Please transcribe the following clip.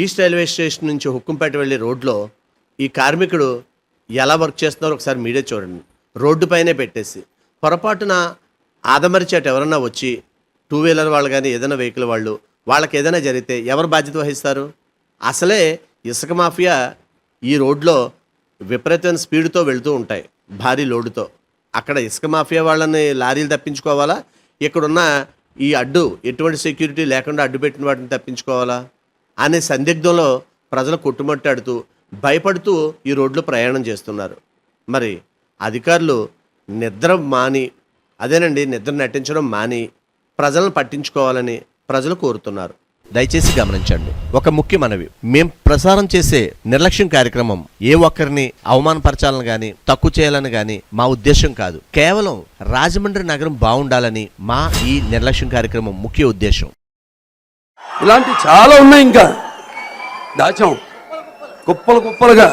East railway station నుంచి హుక్కుంపేట వెళ్ళే రోడ్లో ఈ కార్మికుడు ఎలా వర్క్ చేస్తున్నారో ఒకసారి మీరే చూడండి. రోడ్డు పైనే పెట్టేసి పొరపాటున ఆదమరిచేట ఎవరన్నా వచ్చి టూ వీలర్ వాళ్ళు కానీ ఏదైనా వెహికల్ వాళ్ళకి ఏదైనా జరిగితే ఎవరు బాధ్యత వహిస్తారు? అసలే ఇసుక మాఫియా ఈ రోడ్లో విపరీతమైన స్పీడ్తో వెళుతూ ఉంటాయి భారీ లోడుతో. అక్కడ ఇసుక మాఫియా వాళ్ళని లారీలు తప్పించుకోవాలా, ఇక్కడున్న ఈ అడ్డు ఎటువంటి సెక్యూరిటీ లేకుండా అడ్డు పెట్టిన వాటిని తప్పించుకోవాలా అనే సందిగ్ధంలో ప్రజలు కొట్టుమట్టాడుతూ భయపడుతూ ఈ రోడ్లో ప్రయాణం చేస్తున్నారు. మరి అధికారులు నిద్ర నటించడం మాని ప్రజలను పట్టించుకోవాలని ప్రజలు కోరుతున్నారు. దయచేసి గమనించండి, ఒక ముఖ్య మనవి, మేం ప్రసారం చేసే నిర్లక్ష్యం కార్యక్రమం ఏ ఒక్కరిని అవమానపరచాలని కానీ తక్కువ చేయాలని కానీ మా ఉద్దేశం కాదు. కేవలం రాజమండ్రి నగరం బాగుండాలని మా ఈ నిర్లక్ష్యం కార్యక్రమం ముఖ్య ఉద్దేశం. ఇలాంటి చాలా ఉన్నాయి, ఇంకా దాచాం కుప్పలుగా.